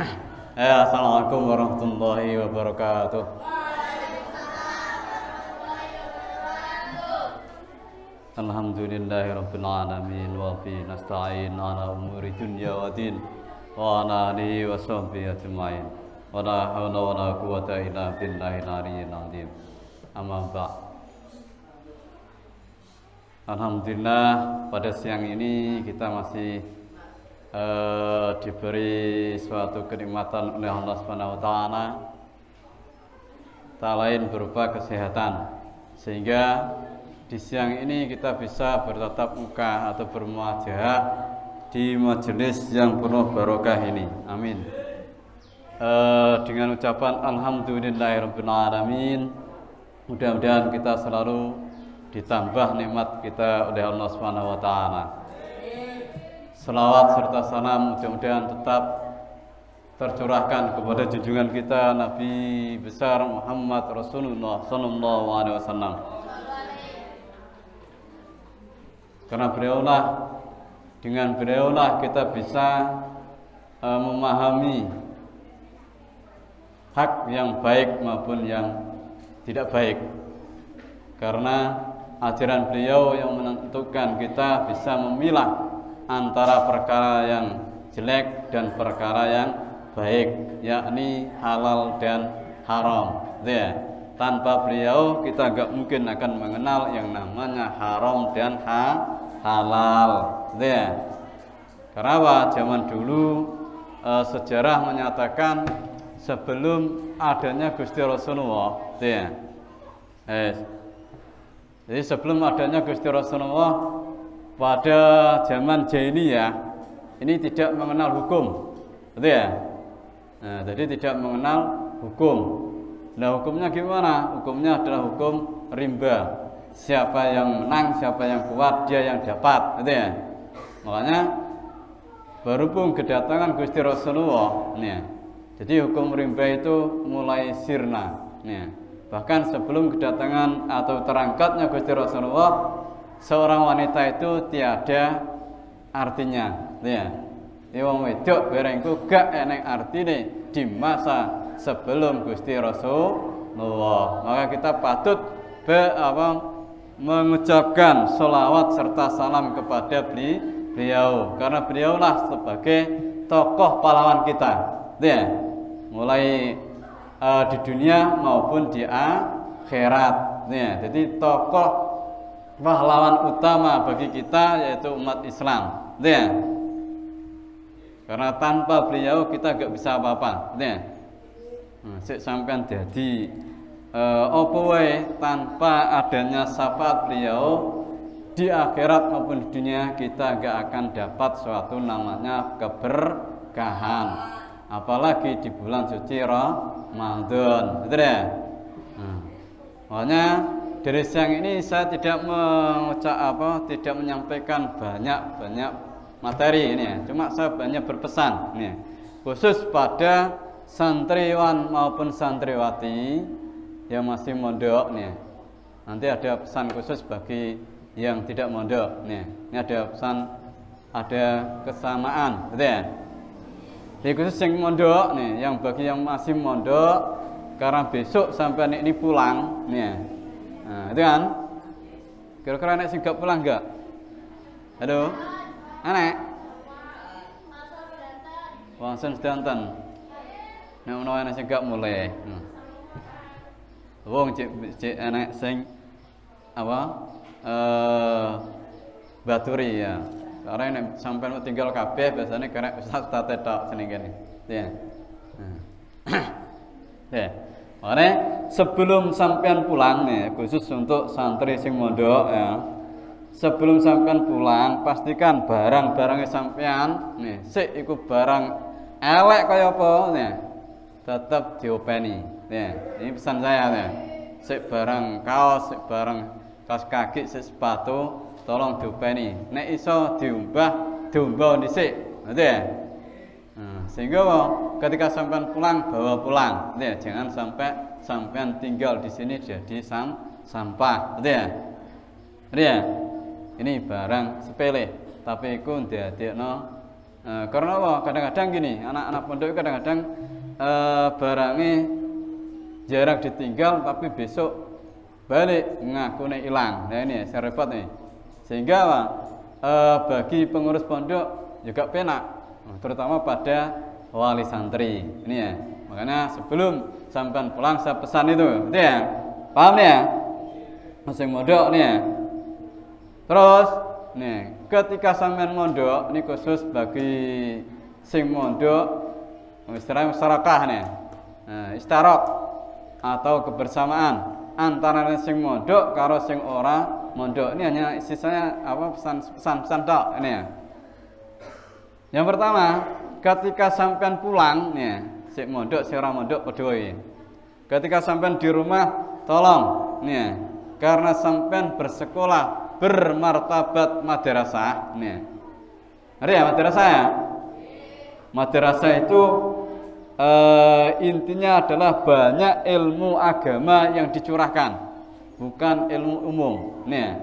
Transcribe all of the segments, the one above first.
Assalamualaikum warahmatullahi wabarakatuh. Alhamdulillahirabbil alamin wa bi nasta'in ala umuri dunya wa din wa ala alihi wa sahbihi ajma'in. Wa la haula wa la quwwata illa billahil aliyyil azim. Amma ba'd. Alhamdulillah pada siang ini kita masih diberi suatu kenikmatan oleh Allah Subhanahu wa taala. Tak lain berupa kesehatan, sehingga di siang ini kita bisa bertatap muka atau bermuajah di majelis yang penuh barokah ini. Amin. Dengan ucapan alhamdulillahirabbil alamin, mudah-mudahan kita selalu ditambah nikmat kita oleh Allah Subhanahu wa taala. Selawat serta salam mudah-mudahan tetap tercurahkan kepada junjungan kita Nabi besar Muhammad Rasulullah sallallahu alaihi wasallam. Karena dengan beliaulah kita bisa memahami hak yang baik maupun yang tidak baik. Karena ajaran beliau yang menentukan kita bisa memilah antara perkara yang jelek dan perkara yang baik, yakni halal dan haram. Ya. Tanpa beliau kita gak mungkin akan mengenal yang namanya haram dan halal. Ya. Karena apa? Zaman dulu sejarah menyatakan sebelum adanya Gusti Rasulullah, ya. Jadi sebelum adanya Gusti Rasulullah pada zaman jahiliyah ini tidak mengenal hukum, betul ya? Nah, jadi tidak mengenal hukum. Nah, hukumnya gimana? Hukumnya adalah hukum rimba. Siapa yang menang, siapa yang kuat, dia yang dapat, betul ya? Makanya berhubung kedatangan Gusti Rasulullah, nih. Jadi hukum rimba itu mulai sirna, nih. Bahkan sebelum kedatangan atau terangkatnya Gusti Rasulullah, seorang wanita itu tiada artinya, ya. Wong wedok bareng iku gak enek artine di masa sebelum Gusti Rasulullah. Maka kita patut mengucapkan sholawat serta salam kepada beliau, karena beliaulah sebagai tokoh pahlawan kita, ya. Mulai di dunia maupun di akhirat, ya. Jadi tokoh pahlawan utama bagi kita yaitu umat Islam, ya. Karena tanpa beliau kita gak bisa apa-apa, ya. Sik sampean dadi apa wae tanpa adanya syafaat beliau di akhirat maupun di dunia kita gak akan dapat suatu namanya keberkahan, apalagi di bulan suci Ramadan, betul ya? Makanya dari siang ini saya tidak tidak menyampaikan banyak materi ini ya. Cuma saya banyak berpesan nih, khusus pada santriwan maupun santriwati yang masih mondok nih. Nanti ada pesan khusus bagi yang tidak mondok nih. Ini ada pesan, ada kesamaan, betul ya? Jadi khusus yang mondok nih, yang bagi yang masih mondok, karena besok sampai ini pulang nih. Nah, itu kan. Kira-kira anak sing gak pulang enggak? Aduh. Anak. Wangsen sedanten. Nek ono anak sing gak mulai. Wong cek anak sing baturi ya. Karena nek sampean tinggal kabeh biasanya karena ustaz tok seneng kene. Ya. Ya. Makanya sebelum sampean pulang nih, khusus untuk santri sing mondok ya. Sebelum sampean pulang, pastikan barang-barangnya sampean nih, sik iku barang elek kaya apa nih, tetap diopeni. Nih, ini pesan saya nih. Sik barang kaos, sik barang kaos kaki, sik sepatu, tolong diopeni. Nek iso diumbah dhisik, betul ya? Sehingga ketika sampean pulang bawa pulang, ya, jangan sampai sampean tinggal di sini jadi sampah, betul ya? Betul ya? Ini barang sepele, tapi iku ndadekno Karena apa? Kadang-kadang gini, anak-anak pondok kadang-kadang barangnya jarang ditinggal tapi besok balik ngakune hilang. Nah ini saya repot nih. Sehingga apa? Bagi pengurus pondok juga penak, terutama pada wali santri. Ini ya. Makanya sebelum sampean pulang saya pesan itu, gitu ya. Paham nih ya? Masing mondok nih ya. Terus nih, ketika sampean mondok, ini khusus bagi sing mondok istilahnya musyarakah nih. Istarok atau kebersamaan antara sing mondok karo sing ora mondok. Ini hanya sisanya apa pesan-pesan tok ini ya. Yang pertama, ketika sampean pulang nih, sik mondok, sik ora mondok padha iki. Ketika sampean di rumah, tolong nih, karena sampean bersekolah bermartabat madrasah nih. Ngerti ya madrasah ya? Madrasah itu intinya adalah banyak ilmu agama yang dicurahkan, bukan ilmu umum. Nih,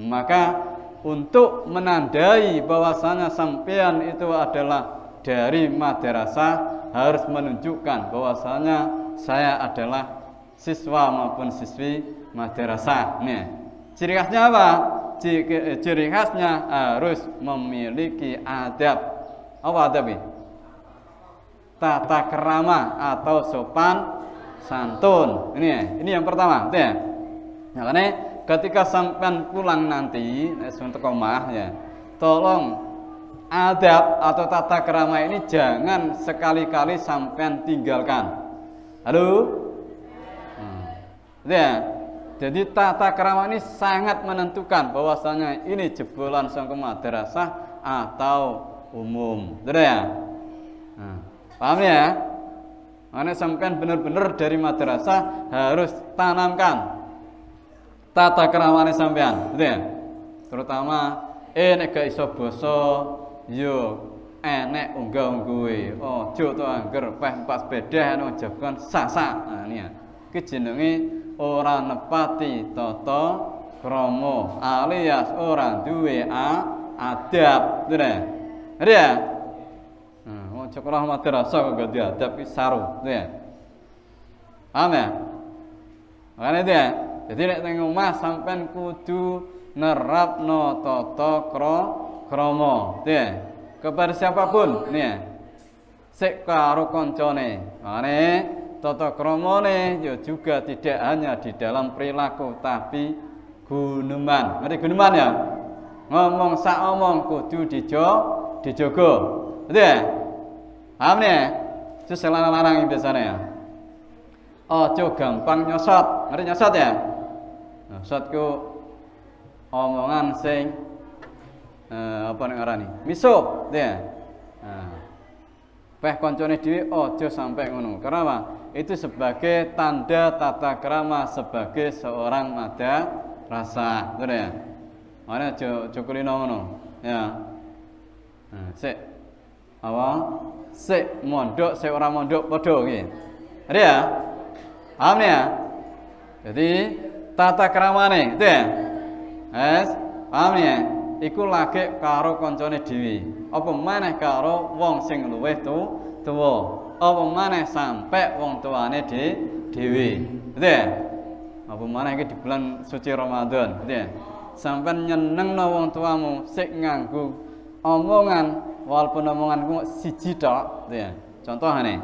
maka untuk menandai bahwasanya sampean itu adalah dari madrasah, harus menunjukkan bahwasanya saya adalah siswa maupun siswi madrasah. Nih, ciri khasnya apa? Ciri khasnya harus memiliki adab. Apa adab ini? Tata kerama atau sopan santun. Ini yang pertama, gitu ya. Nah, karena ketika sampean pulang nanti untuk omah ya, tolong adab atau tata kerama ini jangan sekali-kali sampean tinggalkan. Halo? Ya. Jadi tata kerama ini sangat menentukan bahwasanya ini jebolan sangko madrasah atau umum. Betul ya? Paham ya? Karena sampean benar-benar dari madrasah harus tanamkan tata keramane sampean, betul ya? Terutama nek gak iso basa yo enek unggah-ungguhe. Aja to angger peh pas sepeda nang jagon sasak. Nah ini ya. Iki jenenge ora nepati tata krama alias ora duwe adab, betul ya? Ngerti ya? Mau sekolah madrasah kok gak diadab iki saru, betul ya? Paham ya? Makanya itu ya. Jadi nek teng omah sampean kudu nerapno tata krama, ya. Kepada siapapun, nih ya. Sik karo koncone. Mane tata kramane ya juga tidak hanya di dalam perilaku tapi guneman. Ngerti guneman ya? Ngomong sak omong kudu dijogo. Betul ya? Paham nih ya? Itu larang-larang biasanya ya. Ojo gampang nyosot. Ngerti nyosot ya? Nyosot ku omongan sing apa nek ngarani? Miso, ya. Peh koncone dhewe aja sampai ngono. Karena apa? Itu sebagai tanda tata krama sebagai seorang madrasah, betul ya? Mane aja kulino ngono, ya. Sik apa? Sik mondok, sik ora mondok padha iki. Ada ya? Paham ya? Jadi tata kramane, itu ya? Paham ya? Iku lagi karo koncone dhewe. Apa maneh karo wong sing luwih tuwa. Apa maneh sampe wong tuane dhewe. Betul ya? Apa maneh iki di bulan suci Ramadan, betul ya? Sampeyan nyenengno wong tuamu sik nganggo omongan walaupun omonganku siji tok, betul ya? Contohane.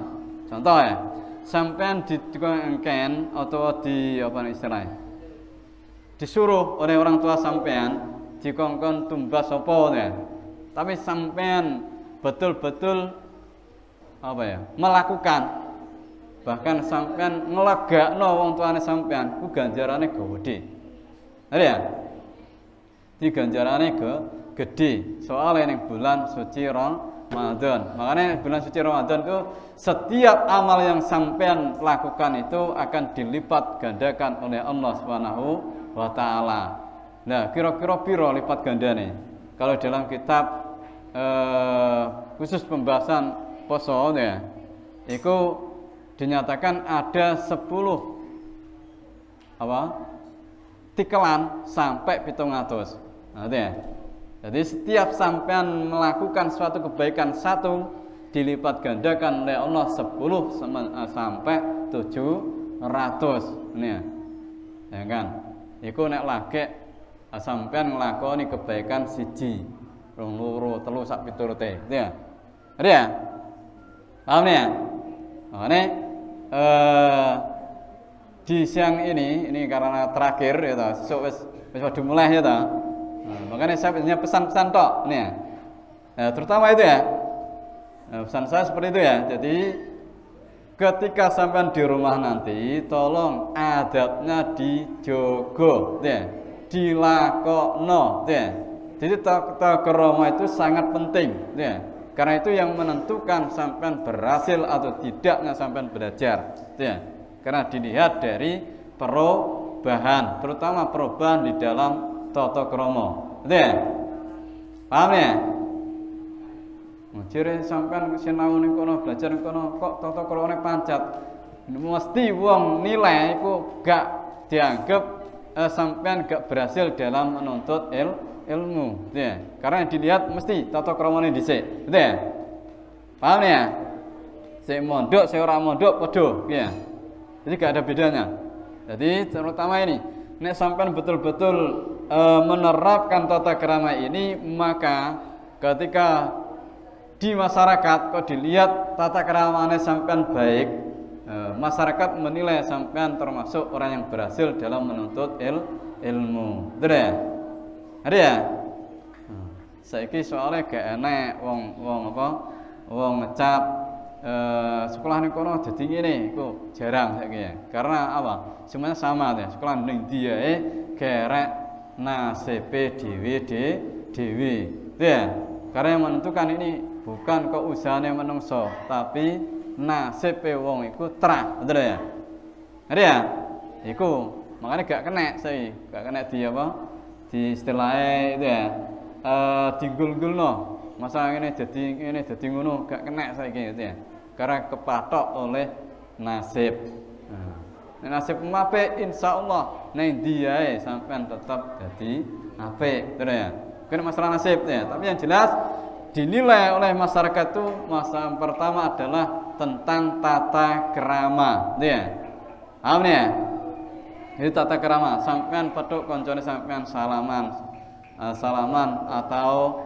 Contoh ya. Sampeyan dikengken atau di apa istilahnya? Disuruh oleh orang tua sampean dikongkon tumbas apa ya. Tapi sampean betul-betul apa ya? Melakukan. Bahkan sampean ngelegakno wong tuane sampean ku ganjarane gede. Ada ya? Di ganjarane gede. Soalnya ning bulan suci Ramadan. Makanya bulan suci Ramadan itu setiap amal yang sampean lakukan itu akan dilipat gandakan oleh Allah Subhanahu wa taala. Nah, kira-kira piro lipat gandane? Kalau dalam kitab khusus pembahasan poso ya, itu dinyatakan ada 10 apa? Tikelan sampai 700. Nah, itu ya. Jadi setiap sampean melakukan suatu kebaikan satu dilipat gandakan oleh Allah 10 sampai 700. Ini ya kan. Iku nek lagi sampean nglakoni kebaikan siji, rong loro, telu sak piturute. Ya. Ya. Paham ya? Nah, ini di siang ini karena terakhir ya toh, sesuk wis padha mulai ya toh. Nah, makanya saya punya pesan-pesan tok ini ya. Nah, terutama itu ya. Nah, pesan saya seperti itu ya. Jadi ketika sampean di rumah nanti tolong adabnya dijogo ya. Dilakokno ya. Jadi tata krama itu sangat penting ya. Karena itu yang menentukan sampean berhasil atau tidaknya sampean belajar ya. Karena dilihat dari perubahan, terutama perubahan di dalam tata krama. Ya. Paham ya? Jere sampean sinau ning kono, belajar ning kono kok tata kramane pancat. Mesti wong nilai iku gak dianggap sampean gak berhasil dalam menuntut ilmu, ya. Karena dilihat mesti tata kramane dhisik, betul ya? Paham ya? Sing mondok, sing ora mondok padha, ya. Jadi gak ada bedanya. Jadi terutama ini, nek sampean betul-betul menerapkan tata krama ini, maka ketika di masyarakat kok dilihat tata kramane sampean baik, masyarakat menilai sampean termasuk orang yang berhasil dalam menuntut ilmu. Betul ya? Ada ya? Saiki soalnya gak enak wong ngecap sekolah ning kono dadi ngene iku jarang saiki ya. Karena apa? Semuanya sama ya. Sekolah ning dia gerek nasibe dhewe. Ya. Karena yang menentukan ini bukan keusahane menungso, tapi nasibe wong iku trah, betul ya? Ada ya? Iku makanya gak kena saya, gak kena di apa? Di istilahnya itu ya, digul-gulno. Masa ini jadi ngono gak kena saya gitu ya. Karena kepatok oleh nasib. Nah, nasib apik insyaallah nang dia sampean tetap jadi apik, betul ya? Bukan masalah nasib ya, tapi yang jelas dinilai oleh masyarakat itu masalah pertama adalah tentang tata krama, ya. Paham ya? Jadi tata krama, sampean pedhok koncone sampean salaman atau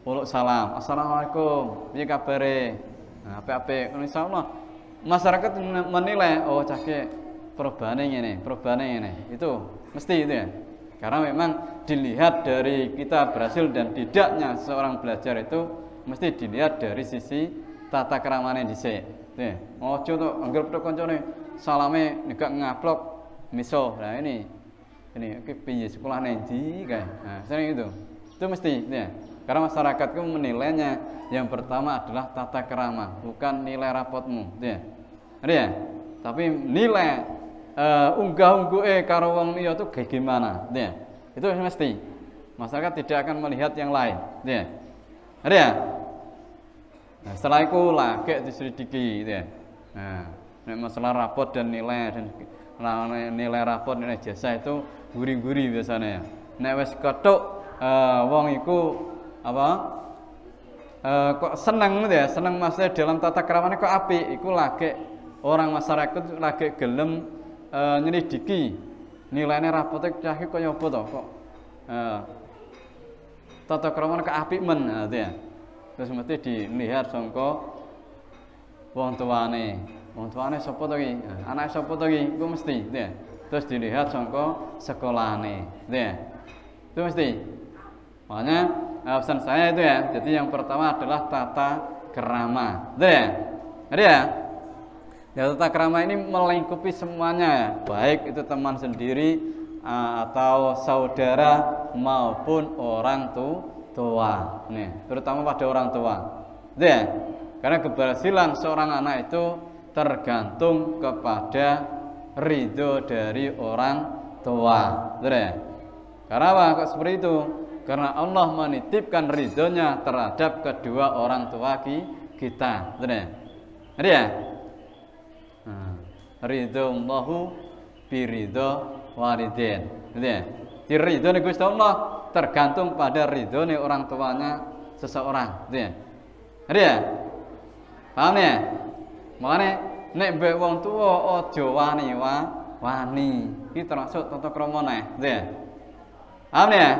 uluk salam. Assalamualaikum, piye kabare? Nah, apik-apik. Insyaallah masyarakat menilai oh cake perubahannya ngene. Itu mesti itu ya. Karena memang dilihat dari kita berhasil dan tidaknya seorang belajar itu mesti dilihat dari sisi tata kramane dhisik. Nggih, ojo to anggere pedhok koncone salame nek ngaplok miso. Nah ini piye sekolah endi kae. Nah, sering itu. Itu mesti ya. Karena masyarakat itu menilainya yang pertama adalah tata krama, bukan nilai rapotmu, ya. Ya. Tapi nilai unggah-ungguhe karo wong liya itu kayak gimana, ya. Itu mesti. Masyarakat tidak akan melihat yang lain, ya. Ya. Nah, setelah itu lagi diselidiki, ya. Nah, masalah rapot dan nilai nilai rapot nilai jasa itu guri-guri biasanya. Nek wis kethuk wong iku apa? Kok seneng ya, seneng maksudnya dalam tata kramane kok apik, iku lagi orang masyarakat lagi gelem nyelidiki nilainya rapotnya cah iki kaya apa to kok tata krama kok apik men ya. Terus mesti dilihat sangka wong tuane sapa to iki? Anake sapa to iki? Iku mesti ya. Terus dilihat sangka sekolahane ya. Itu mesti. Makanya pesan saya itu ya. Jadi yang pertama adalah tata krama. Ya. Ada ya? Ya, tata krama ini melingkupi semuanya ya, baik itu teman sendiri atau saudara maupun orang tua. Nih, terutama pada orang tua. Ya. Karena keberhasilan seorang anak itu tergantung kepada ridho dari orang tua. Ya. Karena apa? Kok seperti itu? Karena Allah menitipkan ridhonya terhadap kedua orang tua kita. Ya. Ridho Allahu biridho walidin. Gitu ya. Diridho nih Gusti Allah tergantung pada ridhone orang tuanya seseorang, gitu ya. Ngerti ya? Paham ya? Makanya nek mbek wong tuwa aja wani. Iki termasuk tata krama neh, gitu ya. Paham ya?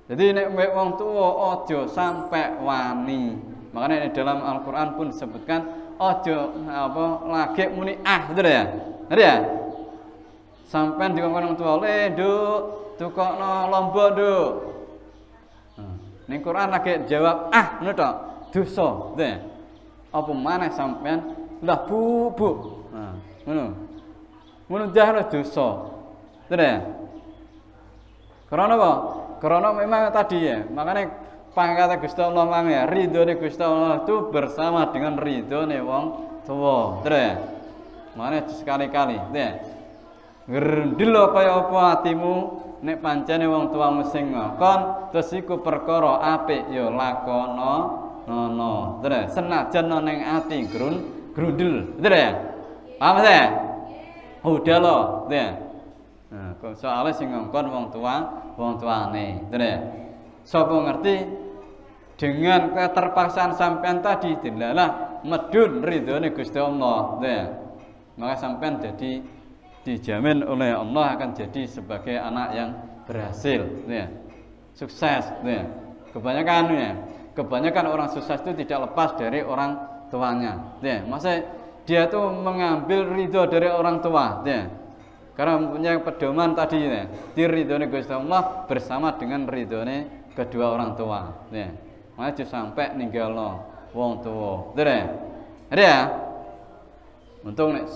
Jadi nek mbek wong tuwa aja sampai wani. Makanya di dalam Al-Qur'an pun disebutkan aja lagi muni gitu ya. Ngerti ya? Sampai dikongkon wong tuwa, "Le, Nduk, tukokno lombok, Nduk." Ning Quran lagi jawab ngono tok, dosa, gitu ya. Apa maneh sampean lah bubuk. Ngono. Ngono jahre dosa. Gitu ya. Karena apa? Karena memang tadi ya, makanya pangkat Gusti Allah mang ya, ridhone Gusti Allah itu bersama dengan ridhone wong tuwa. Gitu ya. Makanya sekali-kali, gitu ya. Ngrendil kaya apa atimu nek pancene wong tuamu sing ngakon terus iku perkara apik ya lakonono. Terus senajan ning ati grundel. Betul ya? Paham ya? Udah loh, gitu ya. Nah, kok soalnya sing ngakon wong tuane. Betul ya? Sapa ngerti dengan keterpaksaan sampean tadi dilalah medun ridhone Gusti Allah, gitu ya. Maka sampean jadi dijamin oleh Allah akan jadi sebagai anak yang berhasil, ya. Sukses, ya. Kebanyakan orang sukses itu tidak lepas dari orang tuanya, ya. Maksudnya dia tuh mengambil ridho dari orang tua, ya. Karena punya pedoman tadi, ya. Diridhone Gusti Allah bersama dengan ridhone kedua orang tua, ya. Makanya sampai ninggalno wong tua, ya. Untung nek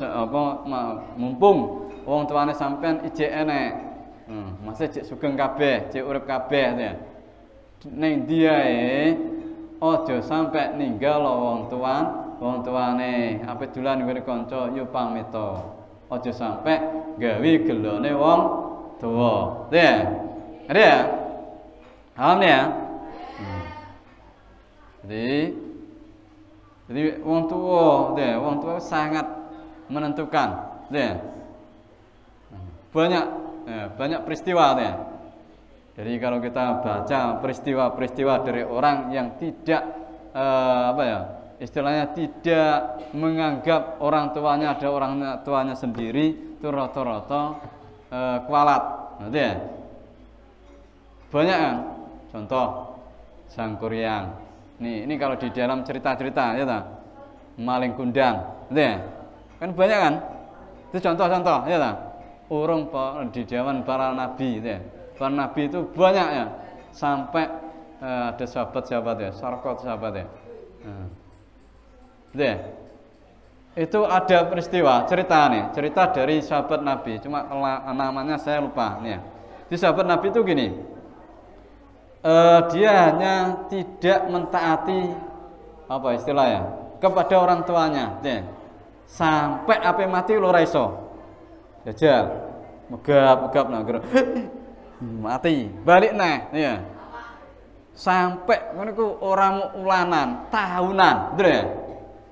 mumpung wong tuane sampean ijek enek. Masih cek sugeng kabeh, cek urip kabeh ya. Ning diae aja sampe ninggal wong tuane. Ape dolan ngene kanca yo pamita. Aja sampe gawe gelone wong tuwa. Ya. Ada ya? Paham ya? Jadi wong tua sangat menentukan, ya. Banyak peristiwa, ya. Jadi kalau kita baca peristiwa-peristiwa dari orang yang tidak istilahnya tidak menganggap orang tuanya ada orang tuanya sendiri, itu rata-rata kualat, ya. Banyak kan? Contoh Sang Kuryang. Ini kalau di dalam cerita-cerita ya tak? Maling kundang, ya. Kan banyak kan? Itu contoh-contoh ya tak? Urung di zaman para nabi, ya. Para nabi itu banyak ya. Sampai ada sahabat-sahabat ya, sarkot sahabat ya. Ya. Itu ada peristiwa, cerita dari sahabat nabi. Cuma namanya saya lupa nih ya. Di sahabat nabi itu gini. Dia hanya tidak mentaati apa istilahnya kepada orang tuanya, ya. Sampai apa mati lora iso. Jajal, megap mati, balik nah, ya. Sampai niku orang ulanan, tahunan, betul ya.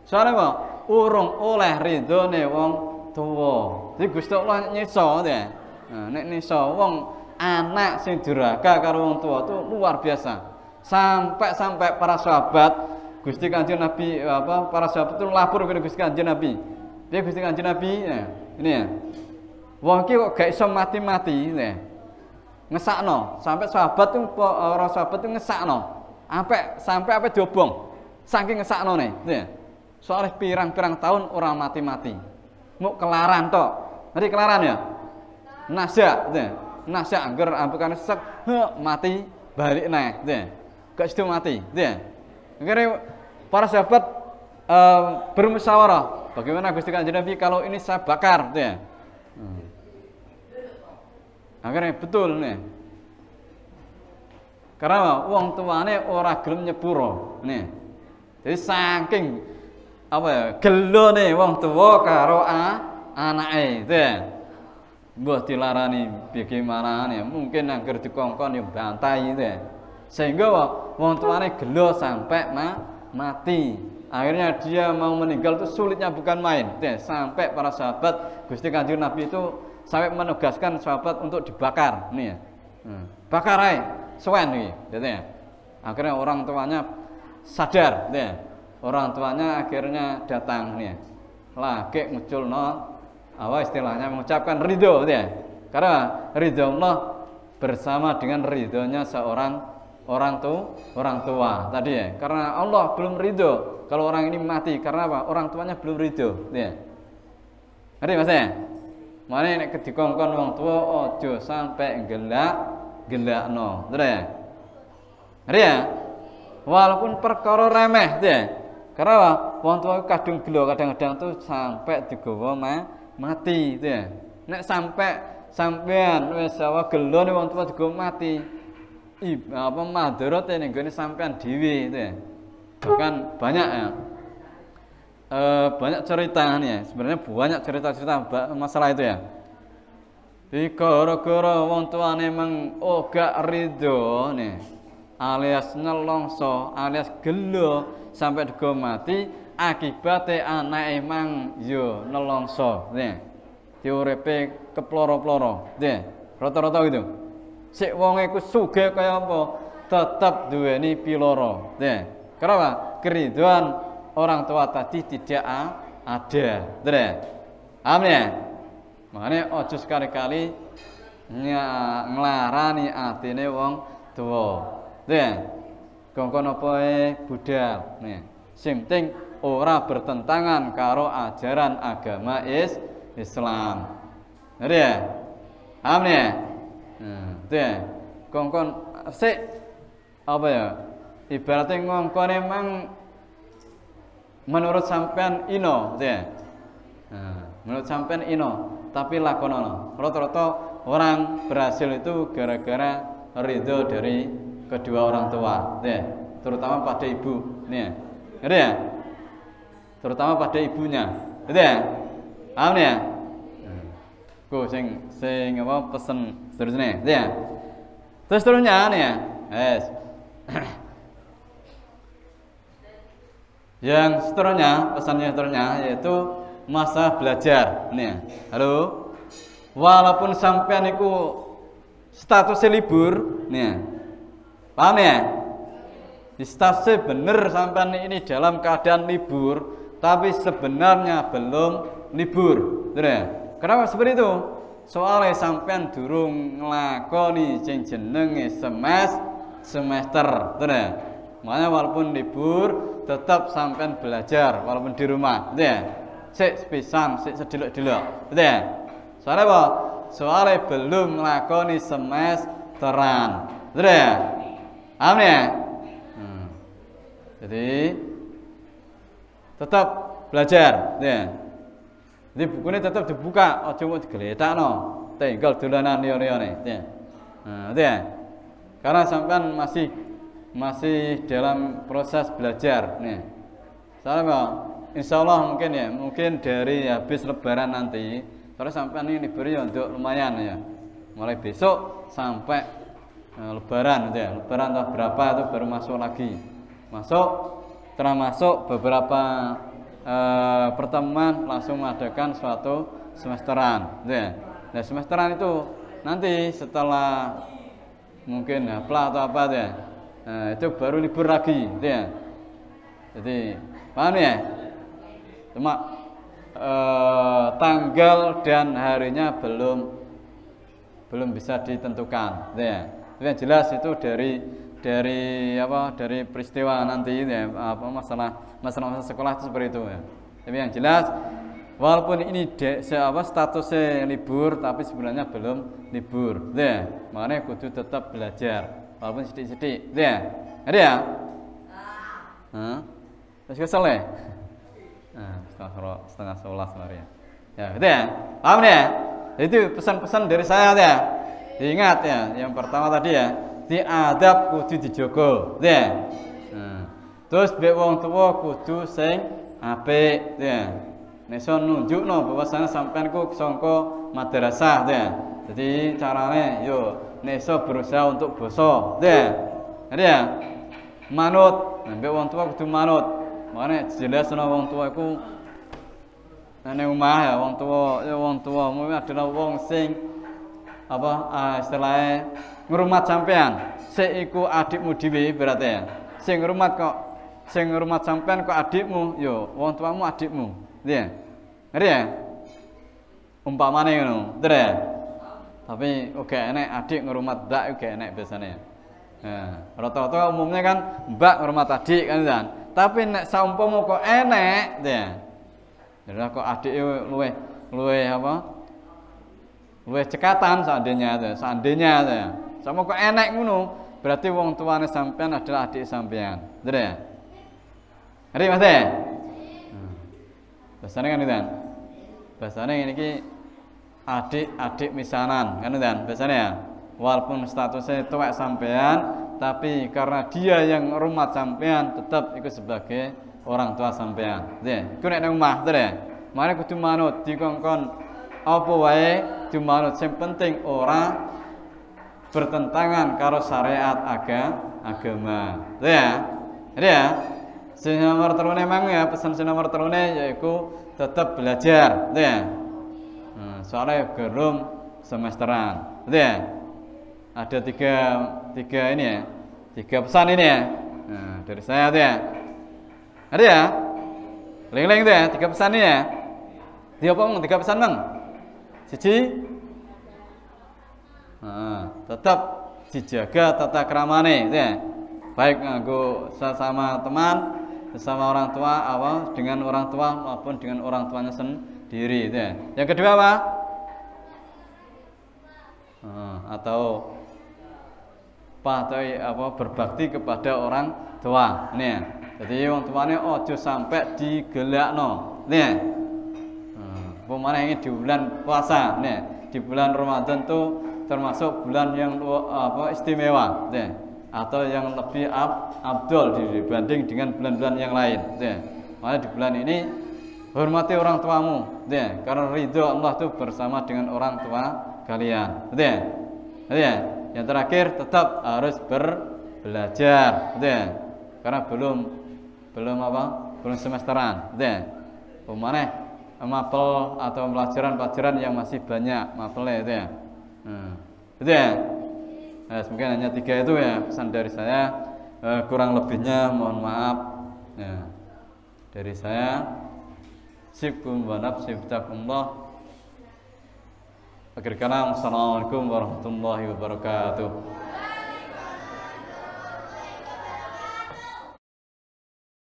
Soalnya apa? Urung oleh ridhone wong tuwa. Jadi Gusti Allah nyiksa, ya. Nah, nek nyiksa wong anak sing durhaka karo wong tua itu luar biasa. Sampai para sahabat Gusti Kanjeng Nabi para sahabat itu lapor kepada Gusti Kanjeng Nabi. Dia Gusti Kanjeng Nabi ya, ini ya. Wong iki kok gak iso mati-mati ya. Ngesakno, sampai sahabat itu para sahabat itu ngesakno. Sampai diobong. Saking ngesakno nih, ya. Soalnya pirang-pirang tahun orang mati-mati. Mau kelaran tok. Nanti kelaran ya. Nasya, ya. Nasya angger ampukan sek mati balik naik, deh. Gak situ mati, deh. Akhirnya para sahabat bermusyawarah, bagaimana Gusti Kanjeng Nabi kalau ini saya bakar, deh. Akhirnya betul nih. Karena wong tuane ora gelem nyepuro, nih. Jadi saking gelone wong tuwa karo anake, deh. Mbah dilarani bagaimana ya mungkin angger dikongkon ya bantai itu ya. Sehingga wong tuane gelo sampai mati. Akhirnya dia mau meninggal itu sulitnya bukan main. Ya, sampai para sahabat Gusti Kanjeng Nabi itu sampai menugaskan sahabat untuk dibakar nih ya. Bakar ae, suwen iki, gitu ya. Akhirnya orang tuanya sadar, gitu ya. Orang tuanya akhirnya datang nih. Lagi munculno apa istilahnya mengucapkan ridho, gitu ya. Karena ridho Allah bersama dengan ridhonya seorang orang tua tadi ya. Karena Allah belum ridho kalau orang ini mati, karena apa? Orang tuanya belum ridho, gitu ya. Ngerti Mas ya? Mane nek dikongkon wong tua aja sampai gelakno, betul ya? Ngerti ya? Walaupun perkara remeh, gitu ya. Karena wong tua kadung gelo kadang-kadang tuh sampai digawa mati, gitu ya. Nek sampean wis gelo nek wong tua digawa mati, apa madharate ning gone sampean dhewe, gitu ya. Bahkan banyak ya. Banyak cerita nih ya, sebenarnya banyak cerita-cerita masalah itu ya. Di gara-gara wong tuane emang gak ridho nih, alias nelongso, alias gelo sampai digo mati, akibatnya anak emang yo nelongso nih. Diuripe keploro-ploro, nih, rata-rata gitu. Sik wonge ku sugih kaya apa, tetap duweni piloro, nih. Kenapa? Keridhoan orang tua tadi tidak ada, betul ya? Paham ya? Makanya ojo sekali-kali nglarani atine wong tua, betul ya? Kongkon apa budal, nih. Sing penting ora bertentangan karo ajaran agama Islam, betul ya? Paham ya? Betul ya? Kongkon sik apa ya? Ibaratnya ngongkon emang menurut sampean ino, gitu ya. Menurut sampean ino, tapi lakonono. Rata-rata orang berhasil itu gara-gara ridho dari kedua orang tua, gitu ya. Terutama pada ibu, nih ya. Gitu ya. Terutama pada ibunya, gitu ya. Paham ya? Ku sing apa pesen seterusnya, gitu ya. Terus seterusnya nih ya. Yang seterusnya, pesannya seterusnya yaitu masa belajar. Nih, halo. Walaupun sampean iku statusnya libur, nih. Paham ya? Di statusnya bener sampean ini dalam keadaan libur, tapi sebenarnya belum libur. Betul ya? Kenapa seperti itu? Soalnya sampean durung nglakoni sing jenenge semester. Betul ya? Makanya walaupun libur tetap sampean belajar walaupun di rumah, gitu ya. Sik sepisan, sik sedelok-delok, gitu ya. Soalnya apa? Soalnya belum nglakoni semesteran, gitu ya. Paham ya? Jadi tetap belajar, gitu ya. Jadi bukunya tetap dibuka, aja mau digeletakno, tinggal dolanan liya-liyane, gitu ya. Gitu ya. Karena sampean masih dalam proses belajar nih. Soalnya insya Allah mungkin dari habis lebaran nanti, soalnya sampai ini libur ya untuk lumayan ya. Mulai besok sampai lebaran gitu ya. Lebaran atau berapa itu baru masuk lagi. Setelah masuk beberapa pertemuan langsung mengadakan suatu semesteran gitu ya. Nah, semesteran itu nanti setelah mungkin hafal atau apa ya. Nah, itu baru libur lagi, gitu ya. Jadi, paham ya? Cuma tanggal dan harinya belum bisa ditentukan, gitu ya. Itu yang jelas itu dari peristiwa nanti, gitu ya. Masalah sekolah itu seperti itu ya. Tapi yang jelas, walaupun ini statusnya libur, tapi sebenarnya belum libur, gitu ya. Makanya kudu tetap belajar. Walaupun sidik-sidik, gitu ya. Ada ya? Terus kesel ya? Setengah 11 hari ya. Ya, gitu ya. Paham ya? Itu pesan-pesan dari saya ya. Diingat ya, yang pertama tadi ya, diadab kudu dijogo, gitu ya. Terus mbek wong tuwa kudu sing apik, gitu ya. Nek iso nunjukno bahwasane sampean ku sangka madrasah, gitu ya. Jadi carane yo nek iso berusaha untuk basa, ya. Ngerti ya? Manut, mbek wong tua kudu manut. Makane jelas ana wong tua iku nang omah ya wong tua adalah wong sing apa istilahnya ngrumat sampean, sik iku adikmu dhewe berarti ya. Sing ngrumat sampean kok adikmu, yo wong tuamu adikmu. Nggih. Ngerti ya? Umpamane ngono, bener ya? Tapi oke enek adik ngrumat mbak oke enek biasanya. Nah, rata-rata umumnya kan mbak ngrumat adik kan. Tapi nek saumpama kok enek, ya. Jadi kok adik luwe apa? Luwe cekatan seandainya ya. Sama kok enek ngono, berarti wong tuane sampean adalah adik sampean. Bener ya? Ngerti Mas ya? Bahasane kan itu kan. Bahasane ini ki adik misanan kan itu kan bahasane ya. Walaupun statusnya tuwek sampean, tapi karena dia yang rumat sampean tetap ikut sebagai orang tua sampean. Nggih, iku nek nang omah, bener ya? Mane kudu manut dikongkon apa wae dimanut, sing penting ora bertentangan karo syariat agama. Ya. Ya. Sing nomor telune mang ya, pesan sing nomor telune yaiku tetap belajar, ya. Soalnya belum semesteran, ya. Ada tiga ini ya, 3 pesan ini ya. Nah, dari saya tuh ya. Ada ya? Leng-leng tuh ya, 3 pesan ini ya. Dia apa 3 pesan bang? Siji, tetap dijaga tata kramane, ya. Baik nganggo sesama teman, sesama orang tua, dengan orang tua maupun dengan orang tuanya sendiri, ya. Yang kedua apa? Atau berbakti kepada orang tua, nih. Jadi orang tuanya ojo sampai digelakno, nih. Pemana ini di bulan puasa, nih. Di bulan Ramadan tuh termasuk bulan yang istimewa, nih. Atau yang lebih abdul dibanding dengan bulan-bulan yang lain, nih. Makanya di bulan ini hormati orang tuamu, nih. Karena ridho Allah tuh bersama dengan orang tua kalian, nih. Ya. Yang terakhir tetap harus belajar, ya. Karena belum semesteran, ya. Pemane mapel atau pelajaran yang masih banyak mapelnya, ya. Itu ya. Mungkin hanya 3 itu ya pesan dari saya. Kurang lebihnya mohon maaf. Ya. Dari saya, sibkum wa nafsibtakumullah. Akhir kalam, assalamualaikum warahmatullahi wabarakatuh.